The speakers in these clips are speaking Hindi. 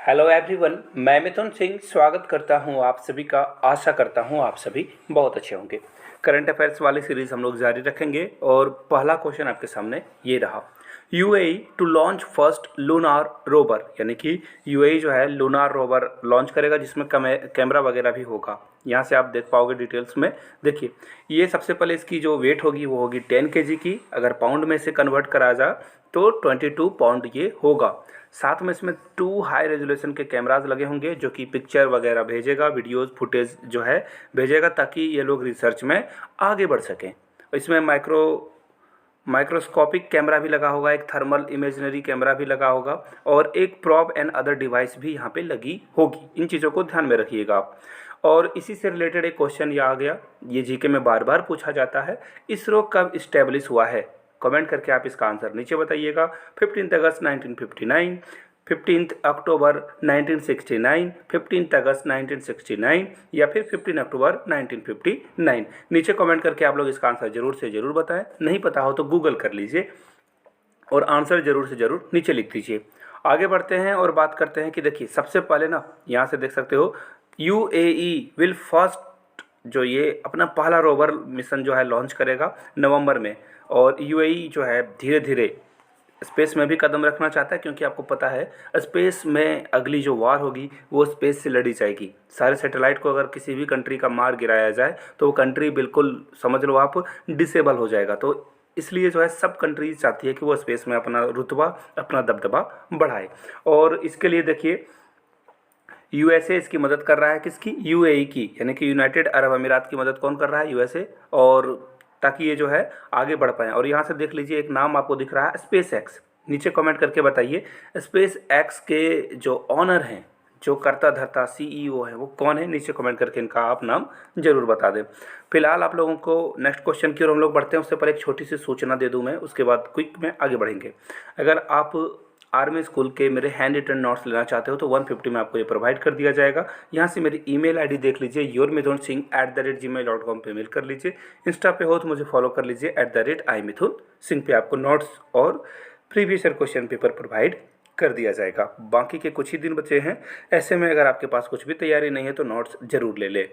हेलो एवरीवन, मैं मिथुन सिंह स्वागत करता हूं आप सभी का। आशा करता हूं आप सभी बहुत अच्छे होंगे। करंट अफेयर्स वाली सीरीज़ हम लोग जारी रखेंगे और पहला क्वेश्चन आपके सामने ये रहा। UAE to launch first lunar rover, यानी कि यूएई जो है लूनार रोवर लॉन्च करेगा जिसमें कैमरा वगैरह भी होगा। यहाँ से आप देख पाओगे डिटेल्स में। देखिए, ये सबसे पहले इसकी जो वेट होगी वो होगी 10 kg की। अगर पाउंड में से कन्वर्ट करा जाए तो 22 पाउंड ये होगा। साथ में इसमें 2 हाई रेजोल्यूशन के कैमराज लगे होंगे जो कि पिक्चर वगैरह भेजेगा, वीडियोस फुटेज जो है भेजेगा, ताकि ये लोग रिसर्च में आगे बढ़ सकें। इसमें माइक्रोस्कोपिक कैमरा भी लगा होगा, एक थर्मल इमेजनरी कैमरा भी लगा होगा और एक प्रॉब एंड अदर डिवाइस भी यहाँ पे लगी होगी। इन चीज़ों को ध्यान में रखिएगा आप। और इसी से रिलेटेड एक क्वेश्चन ये आ गया, ये जीके में बार बार पूछा जाता है, इसरो कब इस्टेब्लिश हुआ है? कमेंट करके आप इसका आंसर नीचे बताइएगा। 15 अगस्त 1959, 15 अक्टूबर 1969, 15 अगस्त 1969 या फिर 15 अक्टूबर 1959। नीचे कमेंट करके आप लोग इसका आंसर जरूर से ज़रूर बताएं। नहीं पता हो तो गूगल कर लीजिए और आंसर जरूर से ज़रूर नीचे लिख दीजिए। आगे बढ़ते हैं और बात करते हैं कि देखिए, सबसे पहले ना यहाँ से देख सकते हो यूएई विल फर्स्ट जो ये अपना पहला रोवर मिशन जो है लॉन्च करेगा नवंबर में। और यूएई जो है धीरे धीरे स्पेस में भी कदम रखना चाहता है, क्योंकि आपको पता है स्पेस में अगली जो वार होगी वो स्पेस से लड़ी जाएगी। सारे सैटेलाइट को अगर किसी भी कंट्री का मार गिराया जाए तो वो कंट्री बिल्कुल समझ लो आप डिसेबल हो जाएगा। तो इसलिए जो है सब कंट्रीज चाहती है कि वो स्पेस में अपना रुतबा, अपना दबदबा बढ़ाए। और इसके लिए देखिए, यूएसए इसकी मदद कर रहा है। किसकी? यूएई की, यानी कि यूनाइटेड अरब अमीरात की मदद कौन कर रहा है? यूएसए। और ताकि ये जो है आगे बढ़ पाए। और यहाँ से देख लीजिए, एक नाम आपको दिख रहा है स्पेस एक्स। नीचे कमेंट करके बताइए स्पेस एक्स के जो ऑनर हैं, जो करता धरता सीईओ है, वो कौन है? नीचे कमेंट करके इनका आप नाम जरूर बता दें। फिलहाल आप लोगों को नेक्स्ट क्वेश्चन की ओर हम लोग बढ़ते हैं, उससे पहले एक छोटी सी सूचना दे दूं मैं, उसके बाद क्विक में आगे बढ़ेंगे। अगर आप आर्मी स्कूल के मेरे हैंड रिटन नोट्स लेना चाहते हो तो 150 में आपको ये प्रोवाइड कर दिया जाएगा। यहाँ से मेरी ईमेल आईडी देख लीजिए, yourmithunsingh@gmail.com पे मेल कर लीजिए। इंस्टा पे हो तो मुझे फॉलो कर लीजिए @iMithunSingh पे। आपको नोट्स और previous year question paper provide कर दिया जाएगा। बाकी के कुछ ही दिन बचे हैं, ऐसे में अगर आपके पास कुछ भी तैयारी नहीं है तो नोट्स जरूर ले ले।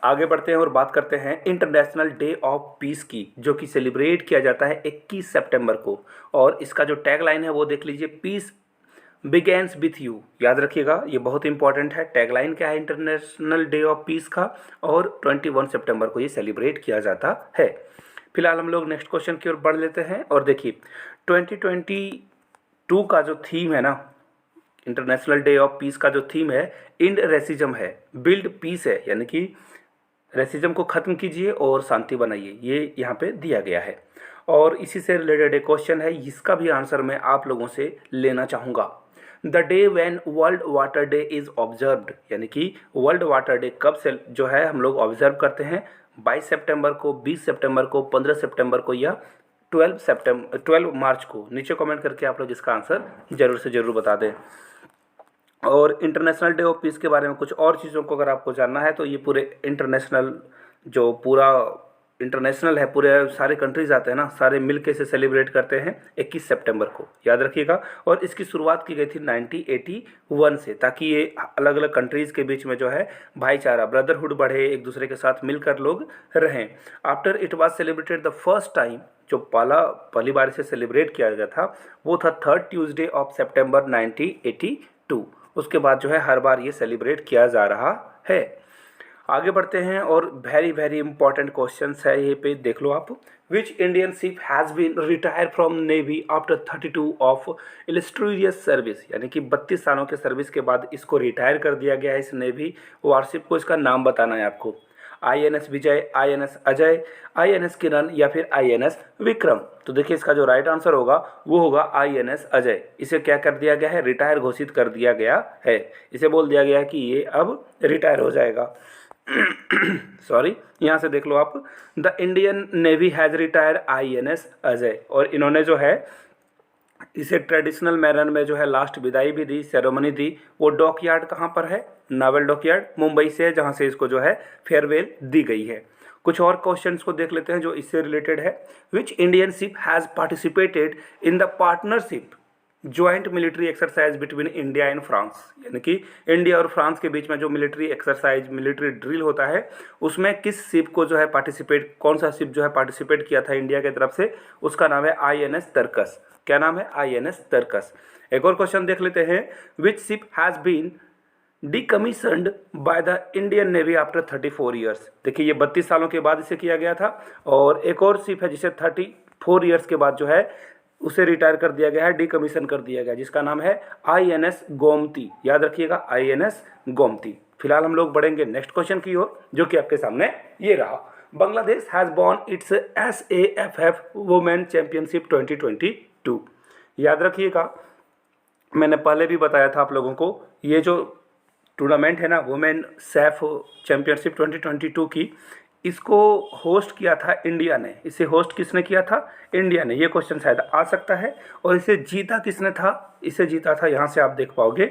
आगे बढ़ते हैं और बात करते हैं इंटरनेशनल डे ऑफ पीस की, जो कि सेलिब्रेट किया जाता है 21 सितंबर को। और इसका जो टैगलाइन है वो देख लीजिए, पीस बिगेन्स विथ यू। याद रखिएगा, ये बहुत इंपॉर्टेंट है। टैगलाइन क्या है इंटरनेशनल डे ऑफ पीस का? और 21 सितंबर को ये सेलिब्रेट किया जाता है। फिलहाल हम लोग नेक्स्ट क्वेश्चन की ओर बढ़ लेते हैं। और देखिए, 2022 का जो थीम है ना, इंटरनेशनल डे ऑफ पीस का जो थीम है इंड रेसिज्म है, बिल्ड पीस है, यानी कि रेसिज्म को ख़त्म कीजिए और शांति बनाइए, ये यहाँ पे दिया गया है। और इसी से रिलेटेड एक क्वेश्चन है, इसका भी आंसर मैं आप लोगों से लेना चाहूँगा। The day when world water day is observed, यानी कि वर्ल्ड वाटर डे कब से जो है हम लोग ऑब्जर्व करते हैं? 22 सितंबर को, 20 सितंबर को, 15 सितंबर को या 12 मार्च को? नीचे कमेंट करके आप लोग इसका आंसर जरूर से ज़रूर बता दें। और इंटरनेशनल डे ऑफ पीस के बारे में कुछ और चीज़ों को अगर आपको जानना है तो ये पूरे इंटरनेशनल, जो पूरा इंटरनेशनल है, पूरे सारे कंट्रीज आते हैं ना, सारे मिलके से सेलिब्रेट करते हैं 21 सितंबर को। याद रखिएगा। और इसकी शुरुआत की गई थी 1981 से, ताकि ये अलग अलग कंट्रीज़ के बीच में जो है भाईचारा, ब्रदरहुड बढ़े, एक दूसरे के साथ मिलकर लोग रहें। After it was celebrated the first time, जो पहली बार से सेलिब्रेट किया गया था वो था 3rd ट्यूसडे ऑफ सितंबर 1982। उसके बाद जो है हर बार ये सेलिब्रेट किया जा रहा है। आगे बढ़ते हैं और वेरी वेरी इंपॉर्टेंट क्वेश्चन है ये पे, देख लो आप। Which Indian ship has been retire from navy after 32 of illustrious service, यानी कि 32 सालों के सर्विस के बाद इसको रिटायर कर दिया गया है इस नेवी वारशिप को। इसका नाम बताना है आपको। INS विजय, INS अजय, INS किरण या फिर INS विक्रम। तो देखिए, इसका जो राइट आंसर होगा वो होगा INS अजय। इसे क्या कर दिया गया है? रिटायर घोषित कर दिया गया है। इसे बोल दिया गया है कि ये अब रिटायर हो जाएगा। सॉरी, यहाँ से देख लो आप, the Indian navy has retired INS Ajay. और इन्होंने जो है इसे ट्रेडिशनल मैनर में जो है लास्ट विदाई भी दी, सेरेमनी दी। वो डॉकयार्ड कहाँ पर है? नावल डॉकयार्ड मुंबई से है, जहाँ से इसको जो है फेयरवेल दी गई है। कुछ और क्वेश्चंस को देख लेते हैं जो इससे रिलेटेड है। विच Indian ship has participated in the partnership joint military exercise between India and France, यानी कि इंडिया और फ्रांस के बीच में जो मिलिट्री एक्सरसाइज, मिलिट्री ड्रिल होता है, उसमें किस शिप को जो है पार्टिसिपेट, कौन सा शिप जो है पार्टिसिपेट किया था इंडिया की तरफ से, उसका नाम है INS तरकस। क्या नाम है? INS तरकस। एक और क्वेश्चन देख लेते हैं, which ship has been decommissioned by the Indian navy after 34 years. देखिए ये 32 सालों के बाद इसे किया गया था, और एक और शिप है जिसे 34 ईयर्स के बाद जो है उसे रिटायर कर दिया गया है, डिकमीशन कर दिया गया, जिसका नाम है INS गोमती। याद रखिएगा, INS गोमती। फिलहाल हम लोग बढ़ेंगे नेक्स्ट क्वेश्चन की ओर, जो कि आपके सामने ये रहा। Bangladesh has won it's SAFF women championship 2022। याद रखिएगा, मैंने पहले भी बताया था आप लोगों को, ये जो टूर्नामेंट है ना, वुमेन सैफ चैंपियनशिप 2022 की, इसको होस्ट किया था इंडिया ने। इसे होस्ट किसने किया था? इंडिया ने। ये क्वेश्चन शायद आ सकता है। और इसे जीता किसने था? इसे जीता था, यहाँ से आप देख पाओगे,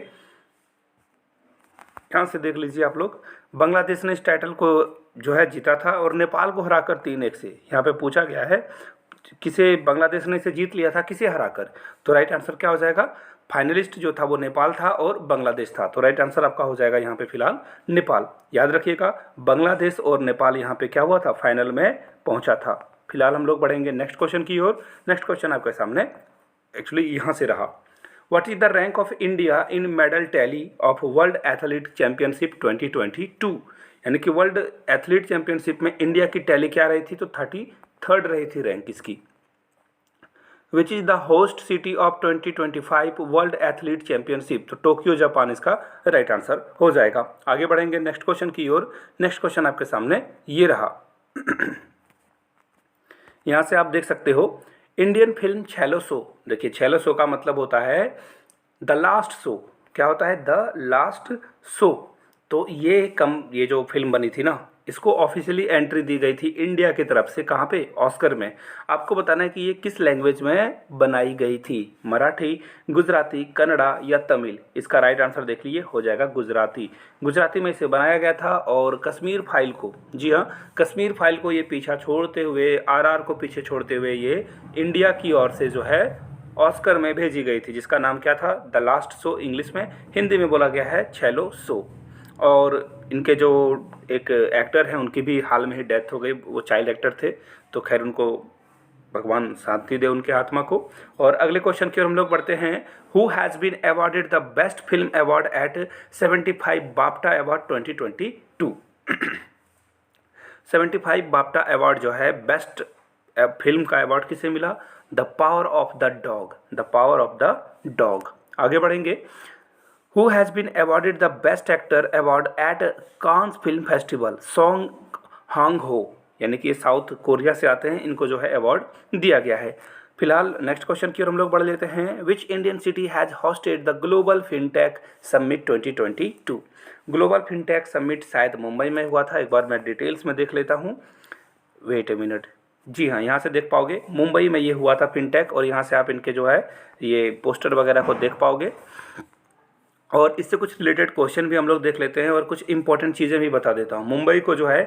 यहाँ से देख लीजिए आप लोग, बांग्लादेश ने इस टाइटल को जो है जीता था, और नेपाल को हराकर 3-1 से। यहाँ पे पूछा गया है किसे बांग्लादेश ने इसे जीत लिया था, किसे हराकर। तो राइट आंसर क्या हो जाएगा? फाइनलिस्ट जो था वो नेपाल था और बांग्लादेश था। तो राइट आंसर आपका हो जाएगा यहाँ पे फिलहाल नेपाल। याद रखिएगा, बांग्लादेश और नेपाल यहाँ पे क्या हुआ था? फाइनल में पहुँचा था। फिलहाल हम लोग बढ़ेंगे नेक्स्ट क्वेश्चन की ओर। नेक्स्ट क्वेश्चन आपके सामने एक्चुअली यहाँ से रहा, what is the rank of India in medal tally of world athlete championship 2022। यानी कि वर्ल्ड एथलीट चैंपियनशिप में इंडिया की टैली क्या रही थी? तो 33rd रही थी रैंक इसकी। Which is the host city of 2025 world athlete championship. तो टोक्यो जापान इसका राइट आंसर हो जाएगा। आगे बढ़ेंगे नेक्स्ट क्वेश्चन की ओर। नेक्स्ट क्वेश्चन आपके सामने ये रहा। यहाँ से आप देख सकते हो, इंडियन फिल्म छेलो शो। देखिए छेलो शो का मतलब होता है द लास्ट शो। क्या होता है? The last show. तो ये जो फिल्म बनी थी ना, इसको ऑफिशियली एंट्री दी गई थी इंडिया की तरफ से। कहाँ पे? ऑस्कर में। आपको बताना है कि ये किस लैंग्वेज में बनाई गई थी, मराठी, गुजराती, कन्नड़ा या तमिल। इसका राइट आंसर देख लीजिए, हो जाएगा गुजराती। गुजराती में इसे बनाया गया था, और कश्मीर फाइल को, जी हाँ, कश्मीर फाइल को ये पीछा छोड़ते हुए, RR को पीछे छोड़ते हुए ये इंडिया की ओर से जो है ऑस्कर में भेजी गई थी, जिसका नाम क्या था? द लास्ट शो इंग्लिश में, हिंदी में बोला गया है छेलो शो। और इनके जो एक एक्टर हैं उनकी भी हाल में ही डेथ हो गई, वो चाइल्ड एक्टर थे। तो खैर उनको भगवान शांति दे उनके आत्मा को। और अगले क्वेश्चन की ओर हम लोग बढ़ते हैं, who has been awarded the best film award at 75 BAFTA award 2022। 75 BAFTA award जो है बेस्ट फिल्म का अवार्ड किसे मिला? The Power of the Dog. The Power of the Dog. आगे बढ़ेंगे, Who has been awarded the Best Actor Award at Cannes Film Festival? Song Hong हो, यानी कि साउथ कोरिया से आते हैं, इनको जो है अवार्ड दिया गया है। फिलहाल नेक्स्ट क्वेश्चन की ओर हम लोग बढ़ लेते हैं, which Indian city has hosted the global fintech summit 2022। Global fintech summit शायद मुंबई में हुआ था। एक बार मैं डिटेल्स में देख लेता हूँ, वेट ए मिनट। जी हाँ, यहाँ से देख पाओगे, मुंबई में ये हुआ था फिनटेक, और यहाँ से आप इनके जो है ये पोस्टर वगैरह को देख पाओगे। और इससे कुछ रिलेटेड क्वेश्चन भी हम लोग देख लेते हैं, और कुछ इंपॉर्टेंट चीज़ें भी बता देता हूँ। मुंबई को जो है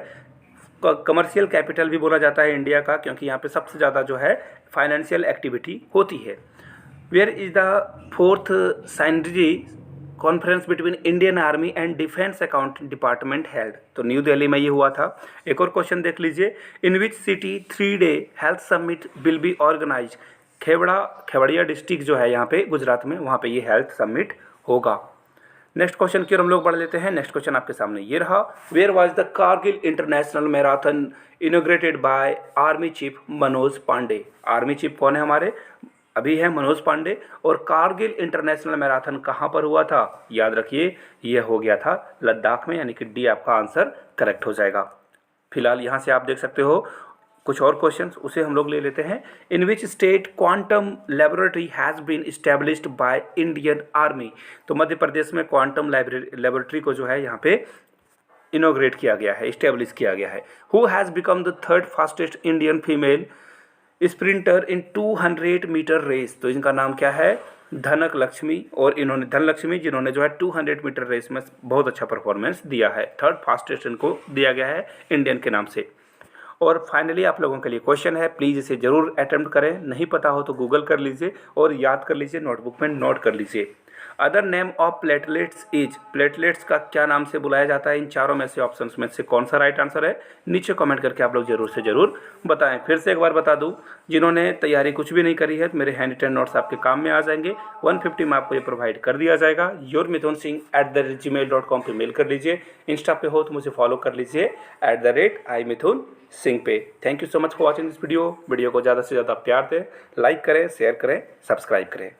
कमर्शियल कैपिटल भी बोला जाता है इंडिया का, क्योंकि यहाँ पे सबसे ज़्यादा जो है फाइनेंशियल एक्टिविटी होती है। Where is the 4th synergy conference between Indian army and defence account department held. तो न्यू दिल्ली में ये हुआ था। एक और क्वेश्चन देख लीजिए, in which city 3-day health summit will be organise. Kevadia district जो है यहाँ पे गुजरात में, वहाँ पे ये हेल्थ समिट होगा। नेक्स्ट क्वेश्चन की ओर हम लोग बढ़ लेते हैं। नेक्स्ट क्वेश्चन आपके सामने ये रहा, where was the Kargil international marathon inaugurated by army chief Manoj Pande. Army chief कौन है हमारे? अभी है मनोज पांडे। और कारगिल इंटरनेशनल मैराथन कहाँ पर हुआ था? याद रखिए, ये हो गया था लद्दाख में, यानी कि डी आपका आंसर करेक्ट हो जाएगा। फिलहाल यहाँ से आप देख सकते हो कुछ और क्वेश्चंस, उसे हम लोग ले लेते हैं। In which state quantum laboratory has been established by Indian army. तो मध्य प्रदेश में क्वांटम लेबोरेटरी को जो है यहाँ पे इनोग्रेट किया गया है, इस्टेब्लिश किया गया है। Who has become the 3rd fastest Indian female sprinter in 200 metre race. तो इनका नाम क्या है? धनक लक्ष्मी। और इन्होंने धनलक्ष्मी जिन्होंने जो है 200 मीटर रेस में बहुत अच्छा परफॉर्मेंस दिया है। 3rd फास्टेस्ट इनको दिया गया है इंडियन के नाम से। और फाइनली आप लोगों के लिए क्वेश्चन है, प्लीज़ इसे ज़रूर अटेम्प्ट करें, नहीं पता हो तो गूगल कर लीजिए और याद कर लीजिए, नोटबुक में नोट कर लीजिए। Other name of platelets is, platelets का क्या नाम से बुलाया जाता है? इन चारों में से ऑप्शंस में से कौन सा राइट आंसर है? नीचे कमेंट करके आप लोग जरूर से ज़रूर बताएं। फिर से एक बार बता दूं, जिन्होंने तैयारी कुछ भी नहीं करी है, मेरे हैंड रिटन नोट्स आपके काम में आ जाएंगे। 150 में आपको ये प्रोवाइड कर दिया जाएगा। yourmithunsingh@gmail.com पे मेल कर लीजिए। इंस्टा पे हो तो मुझे फॉलो कर लीजिए @iMithunSingh पे। Thank you so much for watching this video को ज़्यादा से ज़्यादा प्यार दें, लाइक करें, शेयर करें, सब्सक्राइब करें।